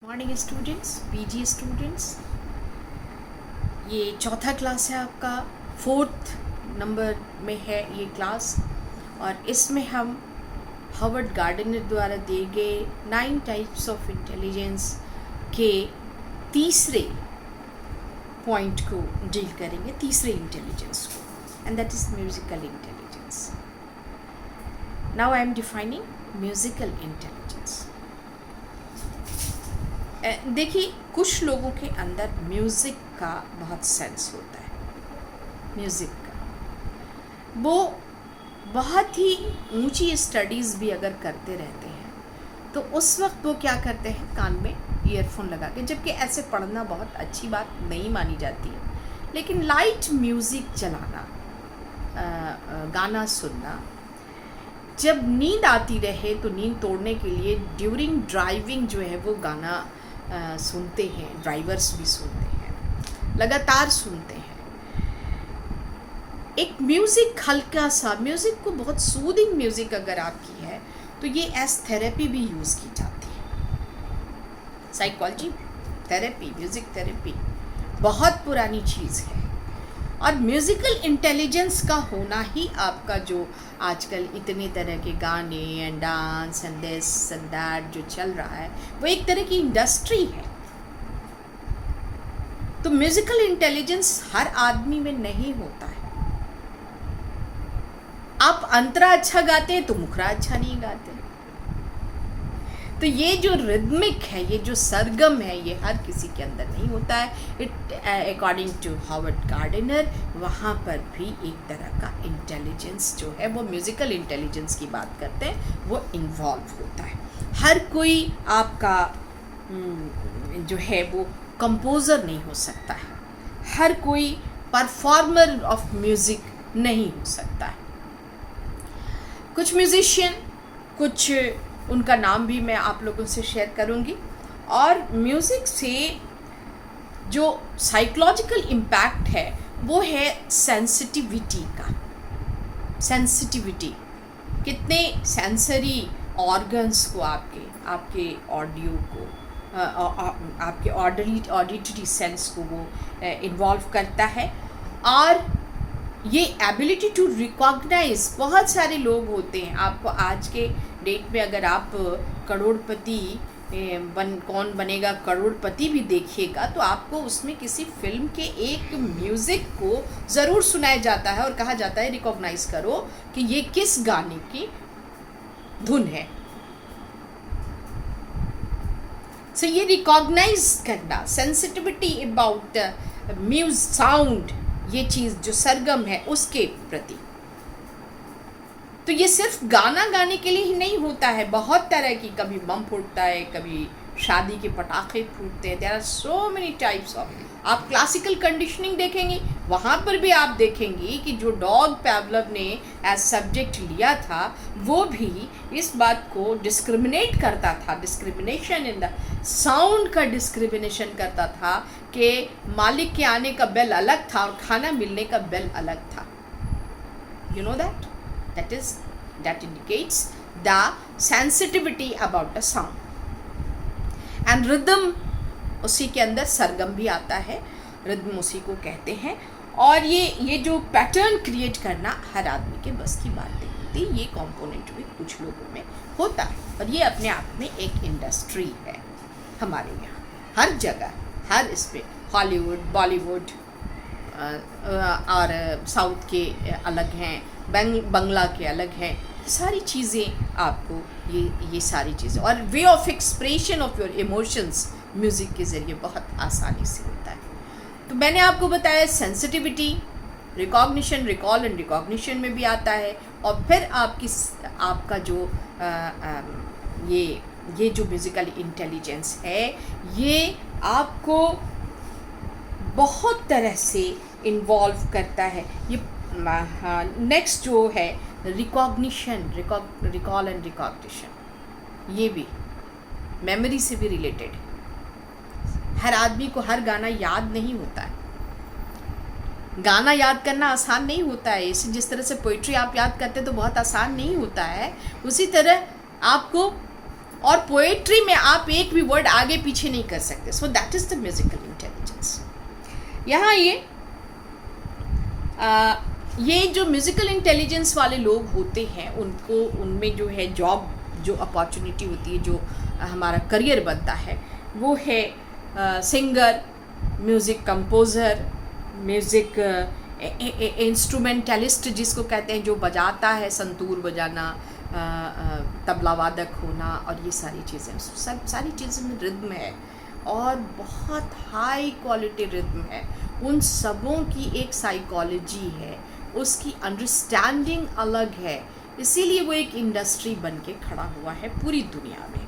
Morning students, PG students, ये चौथा class है आपका, 4th नंबर में है ये क्लास। और इसमें हम हावर्ड गार्डनर द्वारा दिए गए 9 टाइप्स ऑफ इंटेलिजेंस के तीसरे पॉइंट को डील करेंगे, तीसरे इंटेलिजेंस को, and that is musical intelligence. Now I am defining musical intelligence. देखिए, कुछ लोगों के अंदर म्यूज़िक का बहुत सेंस होता है। म्यूज़िक का वो बहुत ही ऊंची स्टडीज़ भी अगर करते रहते हैं तो उस वक्त वो क्या करते हैं, कान में ईयरफोन लगा के, जबकि ऐसे पढ़ना बहुत अच्छी बात नहीं मानी जाती है, लेकिन लाइट म्यूज़िक चलाना, गाना सुनना, जब नींद आती रहे तो नींद तोड़ने के लिए ड्यूरिंग ड्राइविंग जो है वो गाना सुनते हैं, ड्राइवर्स भी सुनते हैं, लगातार सुनते हैं। एक म्यूज़िक, हल्का सा म्यूज़िक को, बहुत सूदिंग म्यूज़िक अगर आपकी है तो ये एज थेरेपी भी यूज़ की जाती है। साइकोलॉजी थेरेपी, म्यूज़िक थेरेपी बहुत पुरानी चीज़ है। और म्यूज़िकल इंटेलिजेंस का होना ही आपका जो आजकल इतने तरह के गाने and dance and this and that जो चल रहा है वो एक तरह की इंडस्ट्री है। तो म्यूज़िकल इंटेलिजेंस हर आदमी में नहीं होता है। आप अंतरा अच्छा गाते हैं तो मुखरा अच्छा नहीं गाते। तो ये जो रिदमिक है, ये जो सरगम है, ये हर किसी के अंदर नहीं होता है। It according to Howard Gardner, वहाँ पर भी एक तरह का इंटेलिजेंस जो है वो म्यूज़िकल इंटेलिजेंस की बात करते हैं, वो इन्वॉल्व होता है। हर कोई आपका जो है वो कंपोज़र नहीं हो सकता है, हर कोई परफॉर्मर ऑफ म्यूज़िक नहीं हो सकता है। कुछ म्यूजिशियन, कुछ उनका नाम भी मैं आप लोगों से शेयर करूंगी। और म्यूज़िक से जो साइकोलॉजिकल इम्पैक्ट है वो है सेंसिटिविटी का। सेंसिटिविटी, कितने सेंसरी ऑर्गन्स को आपके ऑडियो को, आपके ऑडिटरी सेंस को वो इन्वॉल्व करता है। और ये एबिलिटी टू रिकॉग्नाइज, बहुत सारे लोग होते हैं, आपको आज के डेट में अगर आप करोड़पति कौन बनेगा करोड़पति भी देखिएगा तो आपको उसमें किसी फिल्म के एक म्यूज़िक को ज़रूर सुनाया जाता है और कहा जाता है रिकॉग्नाइज करो कि ये किस गाने की धुन है। सो ये रिकॉग्नाइज करना, सेंसिटिविटी अबाउट म्यूज़ साउंड, ये चीज़ जो सरगम है उसके प्रति। तो ये सिर्फ गाना गाने के लिए ही नहीं होता है, बहुत तरह की, कभी बम फूटता है, कभी शादी के पटाखे फूटते हैं। There are so many types of. आप क्लासिकल कंडीशनिंग देखेंगे, वहाँ पर भी आप देखेंगी कि जो डॉग पैवलव ने एज सब्जेक्ट लिया था वो भी इस बात को डिस्क्रिमिनेट करता था, डिस्क्रिमिनेशन इन द साउंड का डिस्क्रिमिनेशन करता था कि मालिक के आने का बेल अलग था और खाना मिलने का बेल अलग था। You know that? That indicates the sensitivity about the sound. And rhythm, उसी के अंदर सरगम भी आता है, रिदम उसी को कहते हैं। और ये जो पैटर्न क्रिएट करना हर आदमी के बस की बात नहीं होती, ये कंपोनेंट भी कुछ लोगों में होता है। और ये अपने आप में एक इंडस्ट्री है हमारे यहाँ, हर जगह, हर इस पे, हॉलीवुड, बॉलीवुड और साउथ के अलग हैं, बंगला के अलग हैं, सारी चीज़ें आपको ये सारी चीज़ें, और way of expression of your emotions music के ज़रिए बहुत आसानी से होता है। तो मैंने आपको बताया sensitivity, recognition, recall and recognition में भी आता है। और फिर आपका जो ये जो म्यूज़िकल इंटेलिजेंस है ये आपको बहुत तरह से इन्वॉल्व करता है। ये नेक्स्ट जो है रिकॉग्निशन, रिकॉल एंड रिकॉग्निशन, ये भी मेमोरी से भी रिलेटेड है। हर आदमी को हर गाना याद नहीं होता है, गाना याद करना आसान नहीं होता है। इसे जिस तरह से पोइट्री आप याद करते हैं तो बहुत आसान नहीं होता है, उसी तरह आपको और पोएट्री में आप एक भी वर्ड आगे पीछे नहीं कर सकते. So that is the musical intelligence. यहाँ ये जो म्यूजिकल इंटेलिजेंस वाले लोग होते हैं उनको उनमें जो है जॉब जो अपॉर्चुनिटी होती है, जो हमारा करियर बनता है, वो है singer, music composer, music instrumentalist जिसको कहते हैं, जो बजाता है, संतूर बजाना, तबला वादक होना, और ये सारी चीज़ें, सारी चीज़ें में रिद्म है और बहुत हाई क्वालिटी रिद्म है. उन सबों की एक साइकोलॉजी है, उसकी अंडरस्टैंडिंग अलग है, इसीलिए वो एक इंडस्ट्री बन के खड़ा हुआ है पूरी दुनिया में.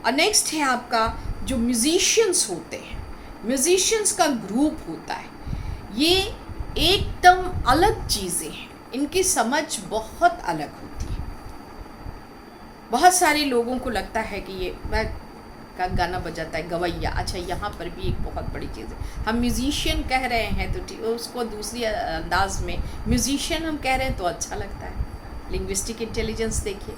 और नेक्स्ट है आपका जो म्यूजिशियंस होते हैं, म्यूजिशियंस का ग्रुप होता है, ये एकदम अलग चीज़ें हैं, इनकी समझ बहुत अलग होती है. बहुत सारे लोगों को लगता है कि ये मैं का गाना बजाता है गवैया. अच्छा, यहाँ पर भी एक बहुत बड़ी चीज़ है, हम म्यूजिशियन कह रहे हैं तो ठीक, उसको दूसरी अंदाज में म्यूजिशियन हम कह रहे हैं तो अच्छा लगता है. लिंग्विस्टिक इंटेलिजेंस देखिए,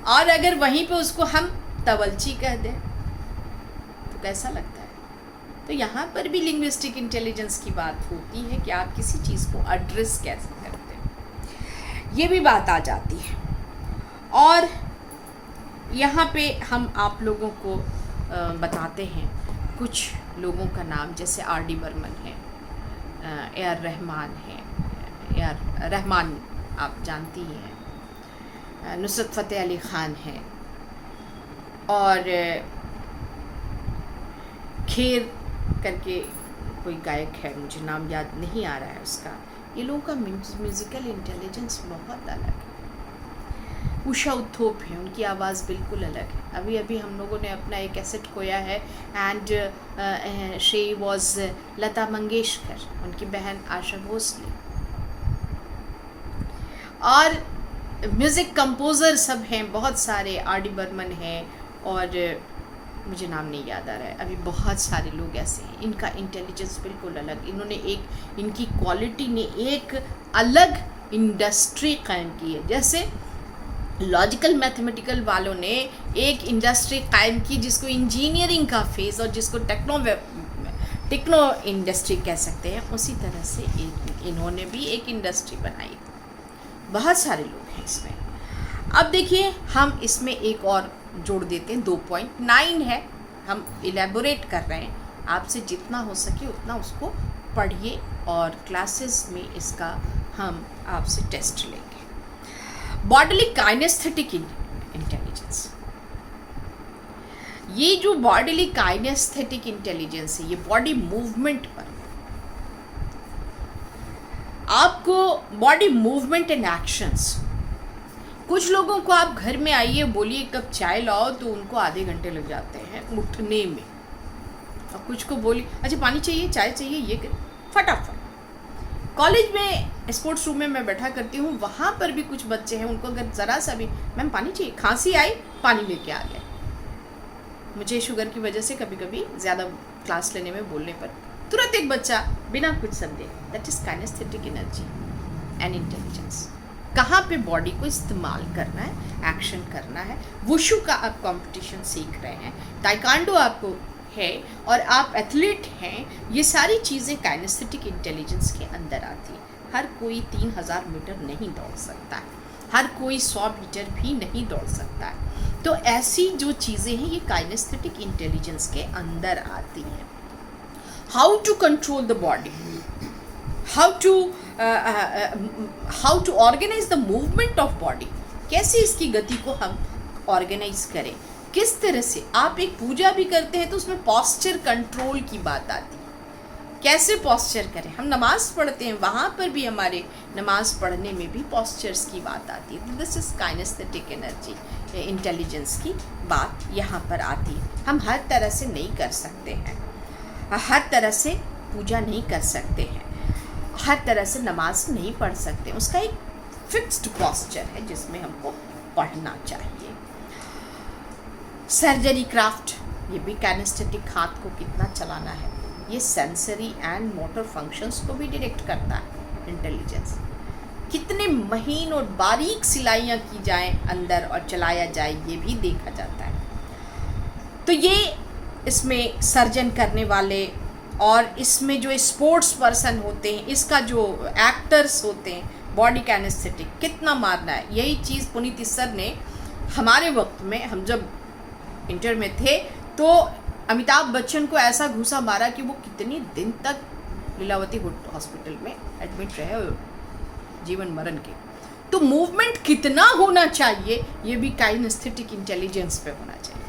और अगर वहीं पे उसको हम तवलची कह दें तो कैसा लगता है. तो यहाँ पर भी लिंग्विस्टिक इंटेलिजेंस की बात होती है कि आप किसी चीज़ को एड्रेस कैसे करते हैं, ये भी बात आ जाती है. और यहाँ पे हम आप लोगों को बताते हैं कुछ लोगों का नाम, जैसे R.D. बर्मन है, A.R. रहमान है, A.R. रहमान आप जानती हैं, नुसरत फ़तेह अली ख़ान है, और खेर करके कोई गायक है, मुझे नाम याद नहीं आ रहा है उसका. ये लोगों का म्यूज़िकल इंटेलिजेंस बहुत अलग है. उषा उत्थोप है, उनकी आवाज़ बिल्कुल अलग है. अभी अभी हम लोगों ने अपना एक कैसेट खोया है, and she was Lata Mangeshkar, उनकी बहन आशा भोसले. और म्यूज़िक कंपोज़र सब हैं बहुत सारे, R.D. बर्मन है, और मुझे नाम नहीं याद आ रहा है अभी. बहुत सारे लोग ऐसे हैं, इनका इंटेलिजेंस बिल्कुल अलग, इन्होंने एक, इनकी क्वालिटी ने एक अलग इंडस्ट्री कायम की है. जैसे लॉजिकल मैथमेटिकल वालों ने एक इंडस्ट्री कायम की जिसको इंजीनियरिंग का फेस और जिसको टेक्नो इंडस्ट्री कह सकते हैं, उसी तरह से इन्होंने भी एक इंडस्ट्री बनाई. बहुत सारे लोग हैं इसमें. अब देखिए, हम इसमें एक और जोड़ देते हैं, 2.9 है, हम इलेबोरेट कर रहे हैं. आपसे जितना हो सके उतना उसको पढ़िए, और क्लासेस में इसका हम आपसे टेस्ट लेंगे. Bodily kinesthetic intelligence. ये जो बॉडीली काइनेस्थेटिक इंटेलिजेंस है, ये बॉडी मूवमेंट पर, आपको बॉडी मूवमेंट एंड एक्शंस. कुछ लोगों को आप घर में आइए, बोलिए कप चाय लाओ, तो उनको आधे घंटे लग जाते हैं उठने में. और कुछ को बोलिए अच्छा पानी चाहिए, चाय चाहिए, ये फटाफट. कॉलेज में स्पोर्ट्स रूम में मैं बैठा करती हूँ, वहाँ पर भी कुछ बच्चे हैं, उनको अगर ज़रा सा भी मैम पानी चाहिए, खांसी आई, पानी लेके आ गए. मुझे शुगर की वजह से कभी कभी ज़्यादा क्लास लेने में बोलने पर तुरंत एक बच्चा बिना कुछ समझे, that is kinesthetic energy and intelligence. कहाँ पे बॉडी को इस्तेमाल करना है, एक्शन करना है. वुशु का आप कंपटीशन सीख रहे हैं, ताइक्वांडो आपको है, और आप एथलीट हैं, ये सारी चीज़ें काइनेस्थेटिक इंटेलिजेंस के अंदर आती है. हर कोई 3000 मीटर नहीं दौड़ सकता है, हर कोई 100 मीटर भी नहीं दौड़ सकता है. तो ऐसी जो चीज़ें हैं, ये काइनेस्थेटिक इंटेलिजेंस के अंदर आती हैं. How to control the body, how to organize the movement of body, कैसे इसकी गति को हम ऑर्गेनाइज करें, किस तरह से. आप एक पूजा भी करते हैं तो उसमें पॉस्चर कंट्रोल की बात आती है, कैसे पॉस्चर करें. हम नमाज पढ़ते हैं, वहाँ पर भी हमारे नमाज पढ़ने में भी पॉस्चर्स की बात आती है. This is kinesthetic energy, intelligence की बात यहाँ पर आती है. हम हर तरह से नहीं कर सकते हैं, हर तरह से पूजा नहीं कर सकते हैं, हर तरह से नमाज नहीं पढ़ सकते. उसका एक फिक्स्ड पॉस्चर है जिसमें हमको पढ़ना चाहिए. सर्जरी क्राफ्ट, ये भी काइनेस्थेटिक, हाथ को कितना चलाना है, ये सेंसरी एंड मोटर फंक्शंस को भी डायरेक्ट करता है इंटेलिजेंस. कितने महीन और बारीक सिलाइयाँ की जाएं अंदर और चलाया जाए, ये भी देखा जाता है. तो ये इसमें सर्जन करने वाले और इसमें जो स्पोर्ट्स पर्सन होते हैं, इसका जो एक्टर्स होते हैं, बॉडी कैनेस्थेटिक कितना मारना है, यही चीज़ पुनीत सर ने हमारे वक्त में, हम जब इंटर में थे तो अमिताभ बच्चन को ऐसा घूसा मारा कि वो कितनी दिन तक लीलावती हॉस्पिटल में एडमिट रहे, जीवन मरण के। तो मूवमेंट कितना होना चाहिए, ये भी काइनेस्थेटिक इंटेलिजेंस पे होना चाहिए,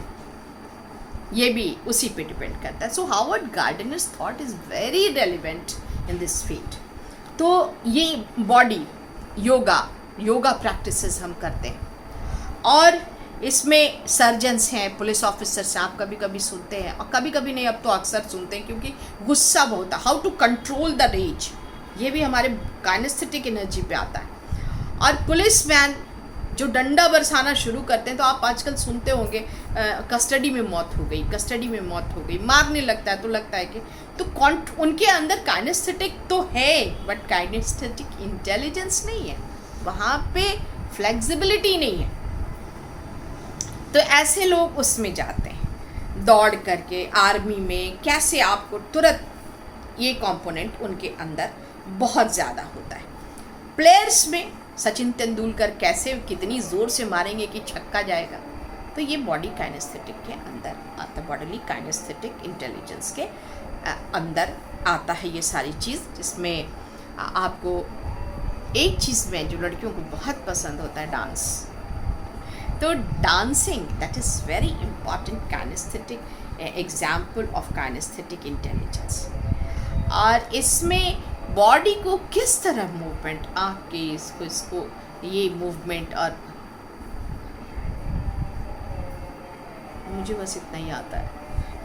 ये भी उसी पे डिपेंड करता है। So Howard Gardner's thought is very relevant in this field. तो ये बॉडी योगा प्रैक्टिसेस हम करते हैं, और इसमें सर्जन्स हैं, पुलिस ऑफिसर्स हैं, आप कभी कभी सुनते हैं और कभी कभी नहीं, अब तो अक्सर सुनते हैं क्योंकि गुस्सा बहुत है, how to control the rage, ये भी हमारे काइनेस्थेटिक एनर्जी पे आता है। और पुलिस मैन जो डंडा बरसाना शुरू करते हैं, तो आप आजकल सुनते होंगे कस्टडी में मौत हो गई, मारने लगता है, तो लगता है कि तो उनके अंदर काइनेस्थेटिक तो है, बट काइनेस्थेटिक इंटेलिजेंस नहीं है, वहाँ पे फ्लेक्सिबिलिटी नहीं है। तो ऐसे लोग उसमें जाते हैं दौड़ करके, आर्मी में कैसे आपको तुरंत ये कंपोनेंट उनके अंदर बहुत ज़्यादा होता है। प्लेयर्स में सचिन तेंदुलकर कैसे कितनी ज़ोर से मारेंगे कि छक्का जाएगा, तो ये बॉडी काइनेस्थेटिक के अंदर आता है, बॉडीली काइनेस्थेटिक इंटेलिजेंस के अंदर आता है ये सारी चीज़। जिसमें आपको एक चीज़ में जो लड़कियों को बहुत पसंद होता है, डांस। तो dancing that is very important kinesthetic example of kinesthetic intelligence. और इसमें बॉडी को किस तरह मूवमेंट, आँख के इसको ये मूवमेंट, और मुझे बस इतना ही आता है,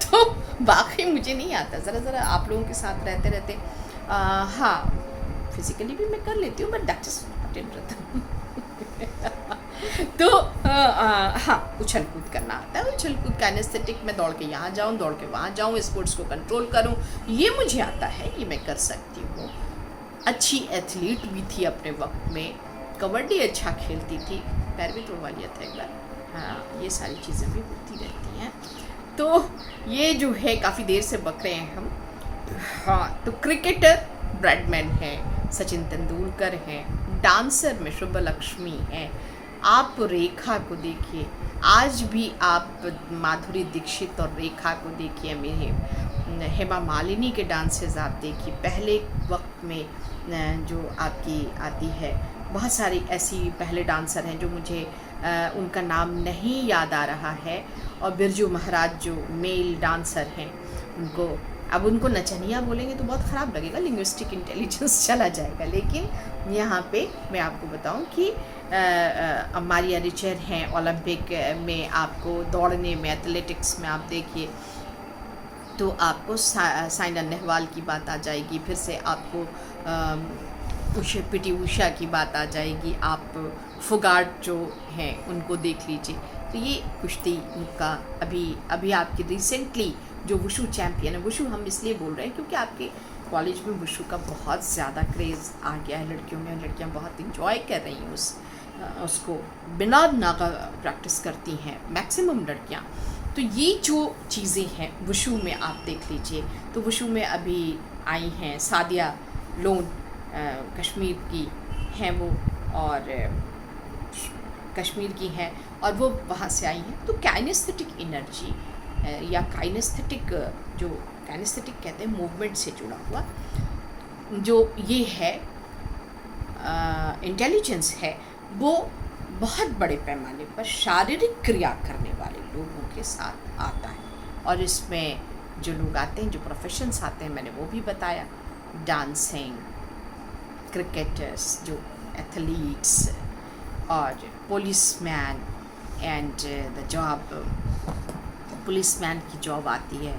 तो बाकी मुझे नहीं आता। ज़रा आप लोगों के साथ रहते रहते हाँ फिजिकली भी मैं कर लेती हूँ, but that is not in तो हाँ, उछल कूद करना आता है, उछल कूद काइनेस्थेटिक में दौड़ के यहाँ जाऊँ, दौड़ के वहाँ जाऊँ, स्पोर्ट्स को कंट्रोल करूँ, ये मुझे आता है, ये मैं कर सकती हूँ। अच्छी एथलीट भी थी अपने वक्त में, कबड्डी अच्छा खेलती थी, पैर भी तोड़वा लिया था एक बार। हाँ, ये सारी चीज़ें भी होती रहती हैं। तो ये जो है काफ़ी देर से बक रहे हैं हम। हाँ, तो क्रिकेटर ब्रैडमैन है, सचिन तेंदुलकर हैं, डांसर में शुभलक्ष्मी हैं। आप रेखा को देखिए, आज भी आप माधुरी दीक्षित और रेखा को देखिए, मेरे हेमा मालिनी के डांसेस आप देखिए, पहले वक्त में जो आपकी आती है, बहुत सारी ऐसी पहले डांसर हैं जो मुझे उनका नाम नहीं याद आ रहा है। और बिरजू महाराज जो मेल डांसर हैं, उनको नचनिया बोलेंगे तो बहुत ख़राब लगेगा, लिंग्विस्टिक इंटेलिजेंस चला जाएगा। लेकिन यहाँ पे मैं आपको बताऊँ कि मारिया रिचर हैं, ओलंपिक में आपको दौड़ने में, एथलेटिक्स में आप देखिए तो आपको साइना नेहवाल की बात आ जाएगी, फिर से आपको पीटी उषा की बात आ जाएगी, आप फुगाट जो हैं उनको देख लीजिए। तो ये कुश्ती का अभी आपकी रिसेंटली जो वुशु चैम्पियन है, वुशु हम इसलिए बोल रहे हैं क्योंकि आपके कॉलेज में वुशु का बहुत ज़्यादा क्रेज़ आ गया है लड़कियों में, लड़कियां बहुत इंजॉय कर रही हैं उसको, बिना नागा प्रैक्टिस करती हैं मैक्सिमम लड़कियां। तो ये जो चीज़ें हैं वुशु में आप देख लीजिए। तो वुशु में अभी आई हैं सादिया लोन, कश्मीर की हैं वो, और कश्मीर की हैं और वो वहाँ से आई हैं। तो काइनेस्थेटिक एनर्जी या काइनेस्थेटिक, जो काइनेस्थेटिक कहते हैं मूवमेंट से जुड़ा हुआ जो ये है इंटेलिजेंस है, वो बहुत बड़े पैमाने पर शारीरिक क्रिया करने वाले लोगों के साथ आता है। और इसमें जो लोग आते हैं, जो प्रोफेशंस आते हैं, मैंने वो भी बताया, डांसिंग, क्रिकेटर्स, जो एथलीट्स, और policeman and the job, policeman की जॉब आती है।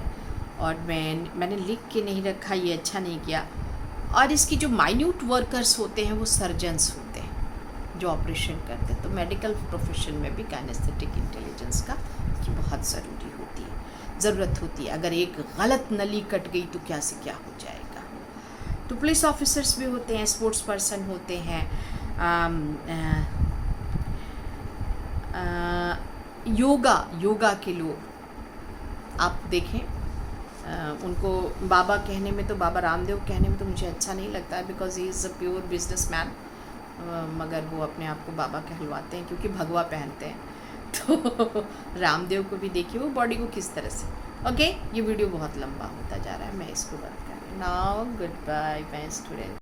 और मैंने लिख के नहीं रखा, ये अच्छा नहीं किया। और इसकी जो माइन्यूट वर्कर्स होते हैं वो सर्जन्स होते हैं जो ऑपरेशन करते हैं। तो मेडिकल प्रोफेशन में भी काइनेस्थेटिक इंटेलिजेंस की बहुत ज़रूरत होती है। अगर एक गलत नली कट गई तो क्या से क्या हो जाएगा। तो पुलिस ऑफिसर्स भी होते हैं, स्पोर्ट्स पर्सन होते हैं, योगा के लोग, आप देखें। उनको बाबा कहने में तो, बाबा रामदेव कहने में तो मुझे अच्छा नहीं लगता है, because he is a pure businessman, मगर वो अपने आप को बाबा कहलवाते हैं क्योंकि भगवा पहनते हैं। तो रामदेव को भी देखिए वो बॉडी को किस तरह से। ओके, ये वीडियो बहुत लंबा होता जा रहा है, मैं इसको बंद कर रही हूँ। Now good bye my student.